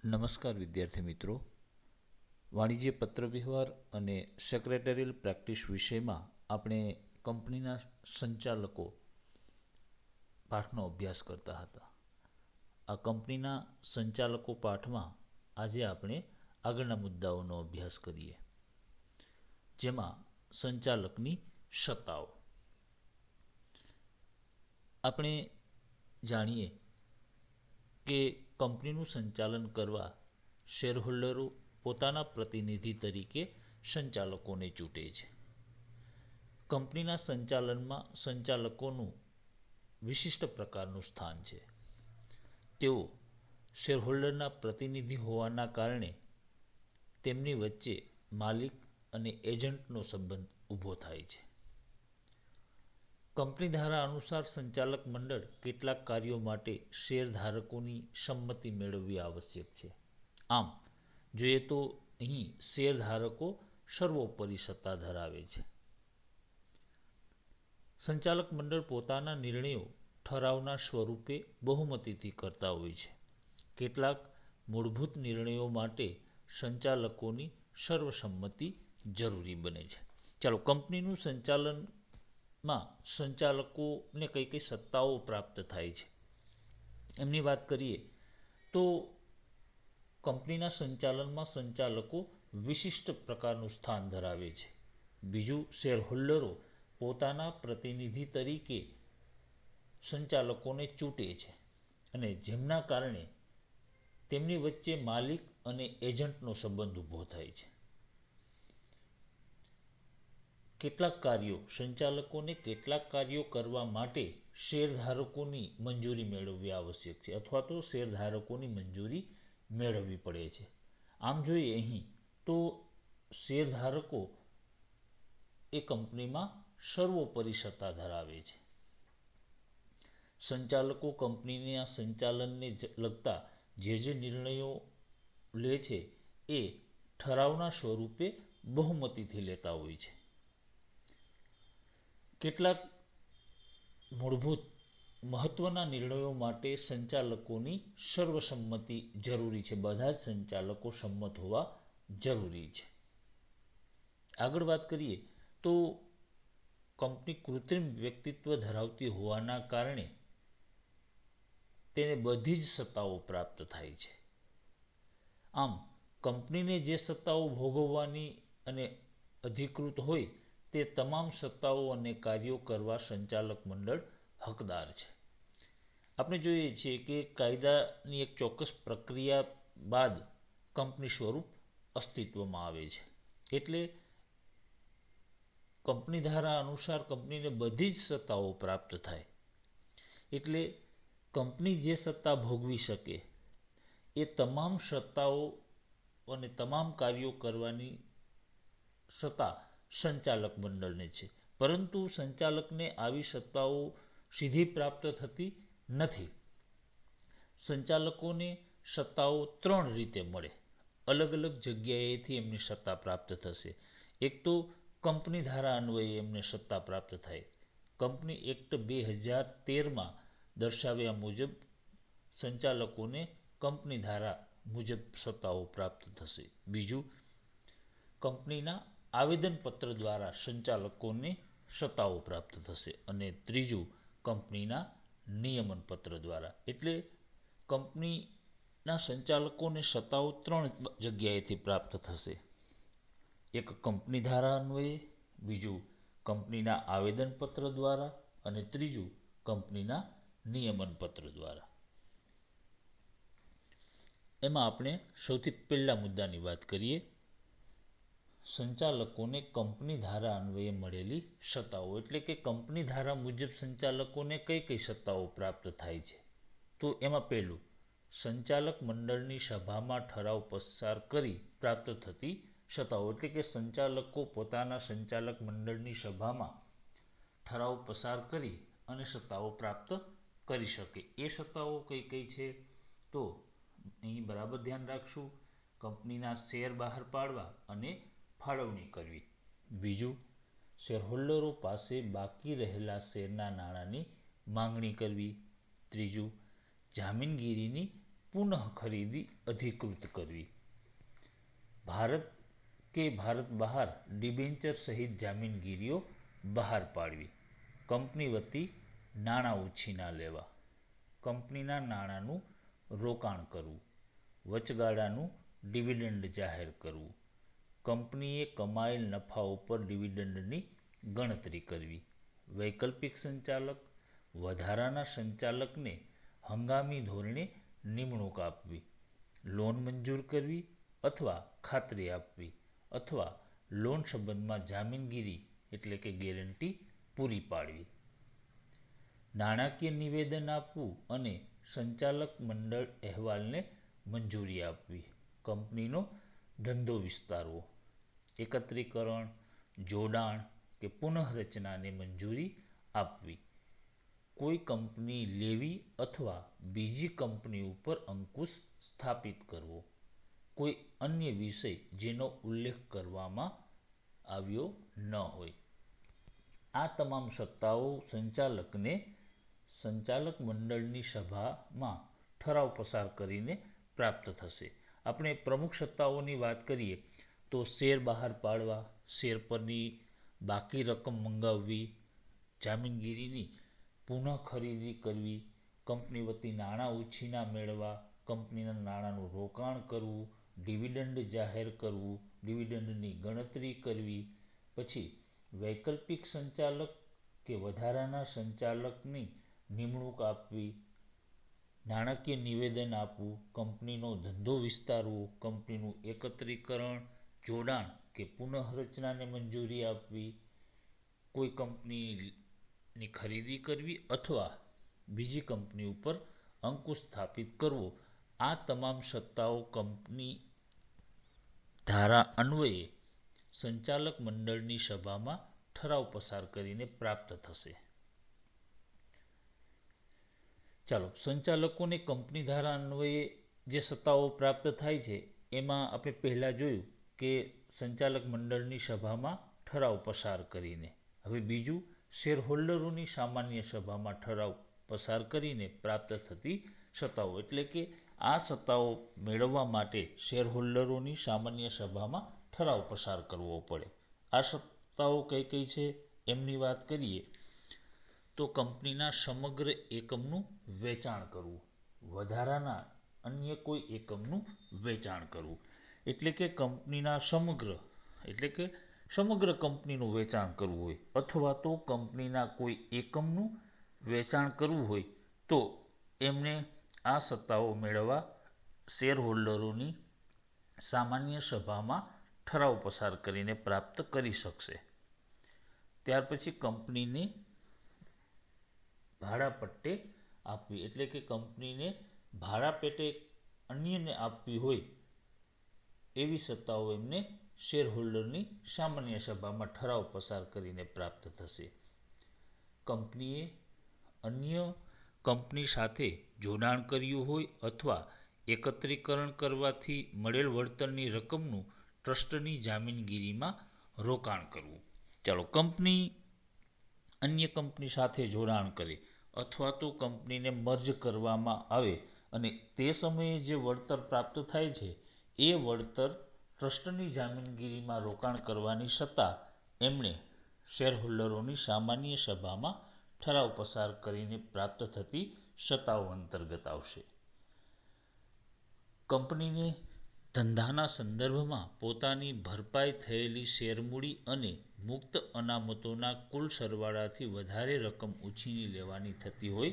નમસ્કાર વિદ્યાર્થી મિત્રો, વાણિજ્ય પત્રવ્યવહાર અને સેક્રેટરીયલ પ્રેક્ટિસ વિષયમાં આપણે કંપનીના સંચાલકો પાઠનો અભ્યાસ કરતા હતા. આ કંપનીના સંચાલકો પાઠમાં આજે આપણે આગળના મુદ્દાઓનો અભ્યાસ કરીએ, જેમાં સંચાલકની સત્તાઓ. આપણે જાણીએ કે કંપનીનું સંચાલન કરવા શેરહોલ્ડરો પોતાના પ્રતિનિધિ તરીકે સંચાલકોને ચૂંટે છે. કંપનીના સંચાલનમાં સંચાલકોનું વિશિષ્ટ પ્રકારનું સ્થાન છે. તેઓ શેરહોલ્ડરના પ્રતિનિધિ હોવાના કારણે તેમની વચ્ચે માલિક અને એજન્ટનો સંબંધ ઊભો થાય છે. કંપની ધારા અનુસાર સંચાલક મંડળ કેટલાક કાર્યો માટે શેરધારકોની સંમતિ મેળવવી આવશ્યક છે. આમ જોઈએ તો અહીં શેરધારકો સર્વોપરી સત્તા ધરાવે છે. સંચાલક મંડળ પોતાના નિર્ણયો ઠરાવના સ્વરૂપે બહુમતીથી કરતા હોય છે. કેટલાક મૂળભૂત નિર્ણયો માટે સંચાલકોની સર્વસંમતિ જરૂરી બને છે. ચાલો, કંપનીનું સંચાલનમાં સંચાલકોને કઈ કઈ સત્તાઓ પ્રાપ્ત થાય છે એમની વાત કરીએ તો કંપનીના સંચાલનમાં સંચાલકો વિશિષ્ટ પ્રકારનું સ્થાન ધરાવે છે. બીજું, શેરહોલ્ડરો પોતાના પ્રતિનિધિ તરીકે સંચાલકોને ચૂંટે છે અને જેમના કારણે તેમની વચ્ચે માલિક અને એજન્ટનો સંબંધ ઊભો થાય છે. કેટલાક કાર્યો સંચાલકોને કેટલાક કાર્યો કરવા માટે શેરધારકોની મંજૂરી મેળવવી આવશ્યક છે અથવા તો શેરધારકોની મંજૂરી મેળવવી પડે છે. આમ જોઈએ અહીં તો શેરધારકો એ કંપનીમાં સર્વોપરી સત્તા ધરાવે છે. સંચાલકો કંપનીના સંચાલનને લગતા જે નિર્ણયો લે છે એ ઠરાવના સ્વરૂપે બહુમતીથી લેતા હોય છે. કેટલાક મૂળભૂત મહત્વના નિર્ણયો માટે સંચાલકોની સર્વસંમતિ જરૂરી છે. બધા જ સંચાલકો સંમત હોવા જરૂરી છે. આગળ વાત કરીએ તો કંપની કૃત્રિમ વ્યક્તિત્વ ધરાવતી હોવાના કારણે તેને બધી જ સત્તાઓ પ્રાપ્ત થાય છે. આમ કંપનીને જે સત્તાઓ ભોગવવાની અને અધિકૃત હોય તે તમામ સત્તાઓ અને કાર્યો કરવા સંચાલક મંડળ હકદાર છે. આપણે જોઈએ છીએ કે કાયદાની એક ચોક્કસ પ્રક્રિયા બાદ કંપની સ્વરૂપ અસ્તિત્વમાં આવે છે. એટલે કંપની ધારા અનુસાર કંપનીને બધી જ સત્તાઓ પ્રાપ્ત થાય. એટલે કંપની જે સત્તા ભોગવી શકે એ તમામ સત્તાઓ અને તમામ કાર્યો કરવાની સત્તા સંચાલક મંડળને છે. પરંતુ સંચાલકને આવી સત્તાઓ સીધી પ્રાપ્ત થતી નથી. સંચાલકોને સત્તાઓ 3 રીતે મળે. અલગ અલગ જગ્યાએથી એમની સત્તા પ્રાપ્ત થશે. એક તો કંપની ધારા અન્વયે એમને સત્તા પ્રાપ્ત થાય. કંપની એક્ટ 2013માં દર્શાવ્યા મુજબ સંચાલકોને કંપની ધારા મુજબ સત્તાઓ પ્રાપ્ત થશે. બીજું, કંપનીના આવેદનપત્ર દ્વારા સંચાલકોને સત્તાઓ પ્રાપ્ત થશે. અને ત્રીજું, કંપનીના નિયમન પત્ર દ્વારા. એટલે કંપનીના સંચાલકોને સત્તાઓ 3 જગ્યાએથી પ્રાપ્ત થશે. એક કંપની ધારા અન્વયે, બીજું કંપનીના આવેદનપત્ર દ્વારા અને ત્રીજું કંપનીના નિયમન પત્ર દ્વારા. એમાં આપણે સૌથી પહેલા મુદ્દાની વાત કરીએ. સંચાલકોને કંપની ધારા અન્વયે મળેલી સત્તાઓ. એટલે કે કંપની ધારા મુજબ સંચાલકોને કઈ કઈ સત્તાઓ પ્રાપ્ત થાય છે. તો એમાં પહેલું, સંચાલક મંડળની સભામાં ઠરાવ પસાર કરી પ્રાપ્ત થતી સત્તાઓ. એટલે કે સંચાલકો પોતાના સંચાલક મંડળની સભામાં ઠરાવ પસાર કરી અને સત્તાઓ પ્રાપ્ત કરી શકે. એ સત્તાઓ કઈ કઈ છે તો અહીં બરાબર ધ્યાન રાખશું. કંપનીના શેર બહાર પાડવા અને ફાળવણી કરવી. બીજું, શેરહોલ્ડરો પાસે બાકી રહેલા શેરના નાણાંની માંગણી કરવી. ત્રીજું, જામીનગીરીની પુનઃ ખરીદી અધિકૃત કરવી. ભારત કે ભારત બહાર ડિબેન્ચર સહિત જામીનગીરીઓ બહાર પાડવી. કંપની વતી નાણાં ઉછીના લેવા. કંપનીના નાણાંનું રોકાણ કરવું. વચગાળાનું ડિવિડન્ડ જાહેર કરવું. કંપનીએ કમાયેલ નફા ઉપર ડિવિડન્ડની ગણતરી કરવી. વૈકલ્પિક સંચાલક, વધારાના સંચાલકને હંગામી ધોરણે નિમણૂક આપવી. લોન મંજૂર કરવી અથવા ખાતરી આપવી અથવા લોન સંબંધમાં જામીનગીરી એટલે કે ગેરંટી પૂરી પાડવી. નાણાકીય નિવેદન આપવું અને સંચાલક મંડળ અહેવાલને મંજૂરી આપવી. કંપનીનો ધંધો વિસ્તારવો. એકત્રીકરણ, જોડાણ કે પુનઃરચનાને મંજૂરી આપવી. કોઈ કંપની લેવી અથવા બીજી કંપની ઉપર અંકુશ સ્થાપિત કરવો. કોઈ અન્ય વિષય જેનો ઉલ્લેખ કરવામાં આવ્યો ન હોય. આ તમામ સત્તાઓ સંચાલકને સંચાલક મંડળની સભામાં ઠરાવ પસાર કરીને પ્રાપ્ત થશે. આપણે પ્રમુખ સત્તાઓની વાત કરીએ તો શેર બહાર પાડવા, શેર પરની બાકી રકમ મંગાવવી, જામીનગીરીની પુનઃ ખરીદી કરવી, કંપની વતી નાણાં ઉછીના મેળવવા, કંપનીના નાણાંનું રોકાણ કરવું, ડિવિડન્ડ જાહેર કરવું, ડિવિડન્ડની ગણતરી કરવી, પછી વૈકલ્પિક સંચાલક કે વધારાના સંચાલકની નિમણૂક આપવી, નાણાકીય નિવેદન આપવું, કંપનીનો ધંધો વિસ્તારવો, કંપનીનું એકત્રીકરણ, જોડાણ કે પુનઃરચનાને મંજૂરી આપવી, કોઈ કંપનીની ખરીદી કરવી અથવા બીજી કંપની ઉપર અંકુશ સ્થાપિત કરવો. આ તમામ સત્તાઓ કંપની ધારા અન્વયે સંચાલક મંડળની સભામાં ઠરાવ પસાર કરીને પ્રાપ્ત થશે. ચાલો, સંચાલકોને કંપની ધારા અન્વયે જે સત્તાઓ પ્રાપ્ત થાય છે એમાં આપણે પહેલાં જોયું કે સંચાલક મંડળની સભામાં ઠરાવ પસાર કરીને. હવે બીજું, શેરહોલ્ડરોની સામાન્ય સભામાં ઠરાવ પસાર કરીને પ્રાપ્ત થતી સત્તાઓ. એટલે કે આ સત્તાઓ મેળવવા માટે શેરહોલ્ડરોની સામાન્ય સભામાં ઠરાવ પસાર કરવો પડે. આ સત્તાઓ કઈ કઈ છે એમની વાત કરીએ તો કંપનીના સમગ્ર એકમનું વેચાણ કરવું, વધારાના અન્ય કોઈ એકમનું વેચાણ કરવું. એટલે કે કંપનીના સમગ્ર કંપનીનું વેચાણ કરવું હોય અથવા તો કંપનીના કોઈ એકમનું વેચાણ કરવું હોય તો એમને આ સત્તાઓ મેળવવા શેરહોલ્ડરોની સામાન્ય સભામાં ઠરાવ પસાર કરીને પ્રાપ્ત કરી શકશે. ત્યાર પછી કંપનીને ભાડા પટ્ટે આપવી. એટલે કે કંપનીને ભાડા પેટે અન્યને આપવી હોય એવી સત્તાઓ એમને શેરહોલ્ડરની સામાન્ય સભામાં ઠરાવ પસાર કરીને પ્રાપ્ત થશે. કંપનીએ અન્ય કંપની સાથે જોડાણ કર્યું હોય અથવા એકત્રીકરણ કરવાથી મળેલ વળતરની રકમનું ટ્રસ્ટની જામીનગીરીમાં રોકાણ કરવું. ચાલો, કંપની અન્ય કંપની સાથે જોડાણ કરે અથવા તો કંપનીને મર્જ કરવામાં આવે અને તે સમયે જે વળતર પ્રાપ્ત થાય છે એ વળતર ટ્રસ્ટની જામીનગીરીમાં રોકાણ કરવાની સત્તા એમણે શેરહોલ્ડરોની સામાન્ય સભામાં ઠરાવ પસાર કરીને પ્રાપ્ત થતી સત્તાઓ અંતર્ગત આવશે. કંપનીને ધંધાના સંદર્ભમાં પોતાની ભરપાઈ થયેલી શેરમૂડી અને મુક્ત અનામતોના કુલ સરવાળાથી વધારે રકમ ઉછીની લેવાની થતી હોય.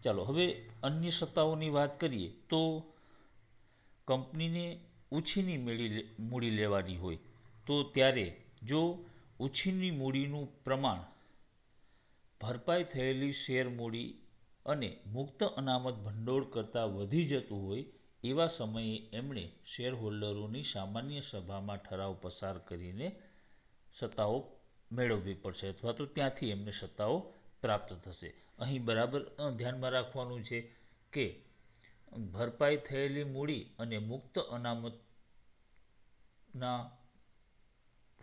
ચાલો, હવે અન્ય સત્તાઓની વાત કરીએ તો કંપનીને ઉછીની મૂડી લેવાની હોય તો ત્યારે જો ઉછીની મૂડીનું પ્રમાણ ભરપાઈ થયેલી શેરમૂડી અને મુક્ત અનામત ભંડોળ કરતાં વધી જતું હોય એવા સમયે એમણે શેરહોલ્ડરોની સામાન્ય સભામાં ઠરાવ પસાર કરીને સત્તાઓ મેળવવી પડશે અથવા તો ત્યાંથી એમને સત્તાઓ પ્રાપ્ત થશે. અહીં બરાબર ધ્યાનમાં રાખવાનું છે કે ભરપાઈ થયેલી મૂડી અને મુક્ત અનામતના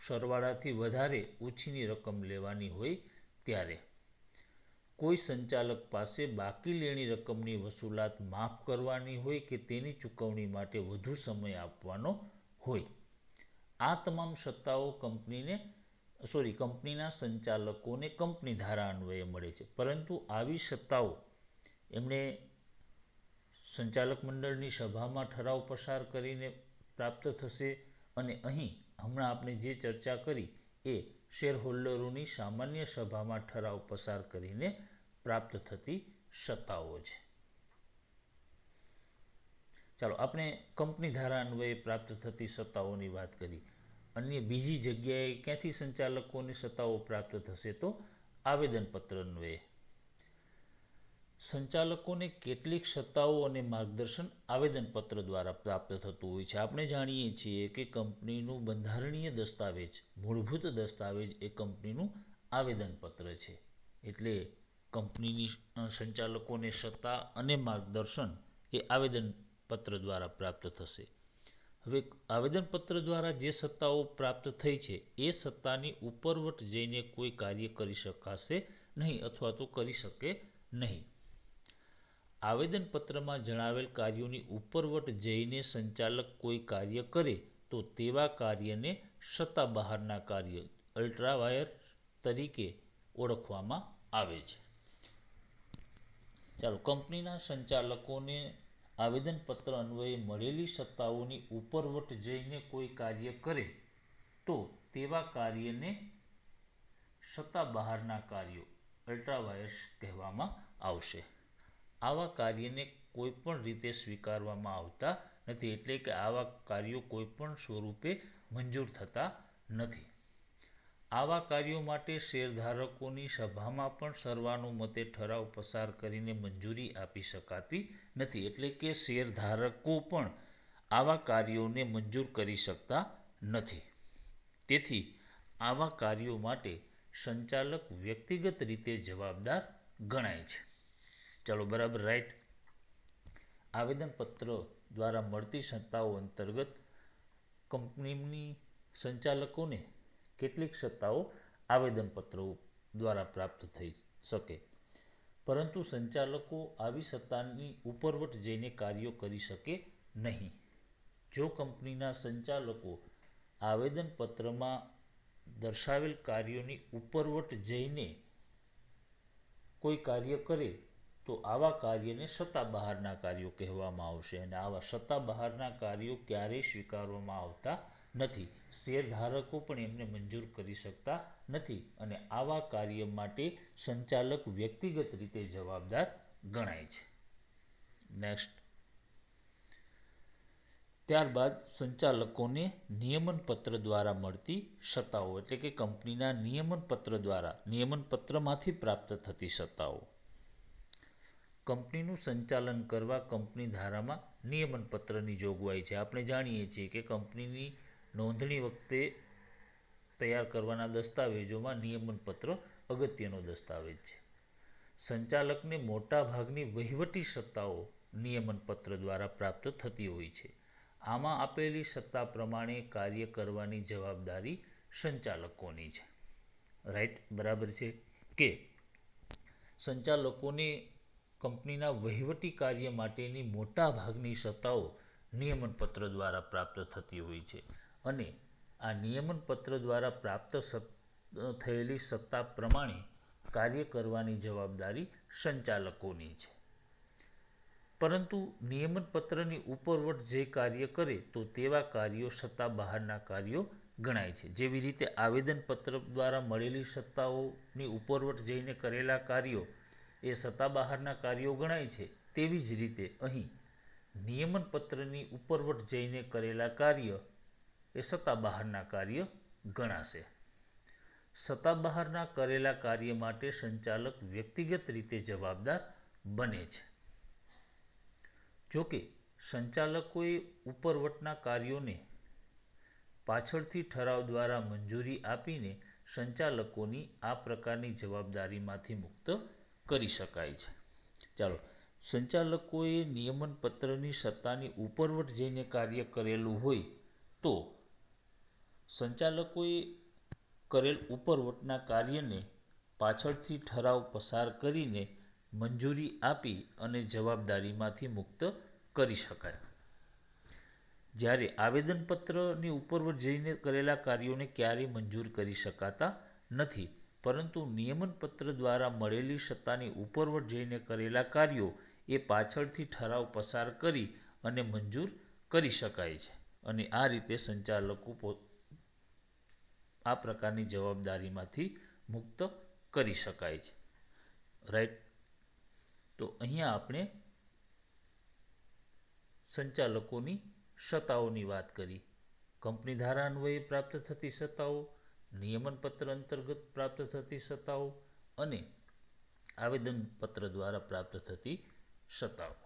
સરવાળાથી વધારે ઉછીની રકમ લેવાની હોય ત્યારે કોઈ સંચાલક પાસે બાકી લેણી રકમની વસૂલાત માફ કરવાની હોય કે તેની ચૂકવણી માટે વધુ સમય આપવાનો હોય. આ તમામ સત્તાઓ કંપનીના સંચાલકોને કંપની ધારા અન્વયે મળે છે, પરંતુ આવી સત્તાઓ એમણે સંચાલક મંડળની સભામાં ઠરાવ પસાર કરીને પ્રાપ્ત થશે, અને અહીં હમણાં આપણે જે ચર્ચા કરી એ શેર હોલ્ડરોની સામાન્ય સભામાં ઠરાવ પસાર કરીને પ્રાપ્ત થતી સત્તાઓ છે. ચાલો આપણે કંપની ધારા અન્વયે પ્રાપ્ત થતી સત્તાઓની વાત કરી. અન્ય બીજી જગ્યાએ ક્યાંથી સંચાલકોની સત્તાઓ પ્રાપ્ત થશે? તો આવેદનપત્ર અન્વયે. સંચાલકોને કેટલીક સત્તાઓ અને માર્ગદર્શન આવેદનપત્ર દ્વારા પ્રાપ્ત થતું હોય છે. આપણે જાણીએ છીએ કે કંપનીનું બંધારણીય દસ્તાવેજ, મૂળભૂત દસ્તાવેજ એ કંપનીનું આવેદનપત્ર છે. એટલે કંપનીની સંચાલકોને સત્તા અને માર્ગદર્શન એ આવેદનપત્ર દ્વારા પ્રાપ્ત થશે. હવે આવેદનપત્ર દ્વારા જે સત્તાઓ પ્રાપ્ત થઈ છે એ સત્તાની ઉપરવટ જઈને કોઈ કાર્ય કરી શકાશે નહીં અથવા તો કરી શકે નહીં. આવેદનપત્રમાં જણાવેલ કાર્યોની ઉપરવટ જઈને સંચાલક કોઈ કાર્ય કરે તો તેવા કાર્યને સત્તા બહારના કાર્ય અલ્ટ્રાવાયર તરીકે ઓળખવામાં આવે છે. ચાલો, કંપનીના સંચાલકોને આવેદનપત્ર અન્વયે મળેલી સત્તાઓની ઉપરવટ જઈને કોઈ કાર્ય કરે તો તેવા કાર્યને સત્તા બહારના કાર્યો અલ્ટ્રાવાયર્સ કહેવામાં આવશે. આવા કાર્યને કોઈ પણ રીતે સ્વીકારવામાં આવતા નથી, એટલે કે આવા કાર્યો કોઈ પણ સ્વરૂપે મંજૂર થતા નથી. આવા કાર્યો માટે શેરધારકોની સભામાં પણ સર્વાનુમતે ઠરાવ પસાર કરીને મંજૂરી આપી શકાતી નથી, એટલે કે શેરધારકો પણ આવા કાર્યોને મંજૂર કરી શકતા નથી. તેથી આવા કાર્યો માટે સંચાલક વ્યક્તિગત રીતે જવાબદાર ગણાય છે. ચાલો, બરાબર, રાઈટ. આવેદનપત્ર દ્વારા મળતી સત્તાઓ અંતર્ગત કંપનીની સંચાલકોને કેટલીક સત્તાઓ આવેદનપત્રો દ્વારા પ્રાપ્ત થઈ શકે, પરંતુ સંચાલકો આવી સત્તાની ઉપરવટ જઈને કાર્યો કરી શકે નહીં. જો કંપનીના સંચાલકો આવેદનપત્રમાં દર્શાવેલ કાર્યોની ઉપરવટ જઈને કોઈ કાર્ય કરે તો આવા કાર્યને સત્તા બહારના કાર્યો કહેવામાં આવશે, અને આવા સત્તા બહારના કાર્યો ક્યારેય સ્વીકારવામાં આવતા નથી. શેરધારકો પણ એમને મંજૂર કરી શકતા નથી, અને આવા કાર્ય માટે સંચાલક વ્યક્તિગત રીતે જવાબદાર ગણાય છે. નેક્સ્ટ. ત્યારબાદ સંચાલકોને નિયમનપત્ર દ્વારા મળતી સત્તાઓ, એટલે કે કંપનીના નિયમનપત્રમાંથી પ્રાપ્ત થતી સત્તાઓ. કંપનીનું સંચાલન કરવા કંપની ધારામાં નિયમનપત્રની જોગવાઈ છે. આપણે જાણીએ છીએ કે કંપનીની નોંધણી વખતે તૈયાર કરવાના દસ્તાવેજોમાં નિયમનપત્ર અગત્યનો દસ્તાવેજ છે. સંચાલકને મોટા ભાગની વહીવટી સત્તાઓ નિયમનપત્ર દ્વારા પ્રાપ્ત થતી હોય છે. આમાં આપેલી સત્તા પ્રમાણે કાર્ય કરવાની જવાબદારી સંચાલકોની છે. રાઈટ, બરાબર છે કે સંચાલકોને કંપનીના વહીવટી કાર્ય માટેની મોટા ભાગની સત્તાઓ નિયમનપત્ર દ્વારા પ્રાપ્ત થતી હોય છે, અને આ નિયમનપત્ર દ્વારા પ્રાપ્ત થયેલી સત્તા પ્રમાણે કાર્ય કરવાની જવાબદારી સંચાલકોની છે. પરંતુ નિયમનપત્રની ઉપરવટ જે કાર્ય કરે તો તેવા કાર્યો સત્તા બહારના કાર્યો ગણાય છે. જેવી રીતે આવેદનપત્ર દ્વારા મળેલી સત્તાઓની ઉપરવટ જઈને કરેલા કાર્યો એ સત્તા બહારના કાર્યો ગણાય છે, તેવી જ રીતે અહીં નિયમનપત્રની ઉપરવટ જઈને કરેલા કાર્ય એ સત્તા બહારના કાર્ય ગણાશે. સત્તા બહારના કરેલા કાર્ય માટે સંચાલક વ્યક્તિગત રીતે જવાબદાર બને છે. જોકે સંચાલકોએ ઉપરવટના કાર્યોને પાછળથી ઠરાવ દ્વારા મંજૂરી આપીને સંચાલકોની આ પ્રકારની જવાબદારીમાંથી મુક્ત કરી શકાય છે. ચાલો, સંચાલકોએ નિયમનપત્રની સત્તાની ઉપરવટ જઈને કાર્ય કરેલું હોય તો સંચાલકોએ કરેલ ઉપરવટના કાર્યને પાછળથી ઠરાવ પસાર કરીને મંજૂરી આપી અને જવાબદારીમાંથી મુક્ત કરી શકાય. જ્યારે આવેદનપત્રની ઉપરવટ જઈને કરેલા કાર્યોને ક્યારેય મંજૂર કરી શકાતા નથી, પરંતુ નિયમનપત્ર દ્વારા મળેલી સત્તાની ઉપરવટ જઈને કરેલા કાર્યો એ પાછળથી ઠરાવ પસાર કરી અને મંજૂર કરી શકાય છે. અને આ રીતે સંચાલકો આ પ્રકારની જવાબદારીમાંથી મુક્ત કરી શકાય છે. રાઈટ. તો અહીંયા આપણે સંચાલકોની સત્તાઓની વાત કરી. કંપની ધારા અન્વયે પ્રાપ્ત થતી સત્તાઓ, નિયમનપત્ર અંતર્ગત પ્રાપ્ત થતી સત્તાઓ અને આવેદનપત્ર દ્વારા પ્રાપ્ત થતી સત્તાઓ.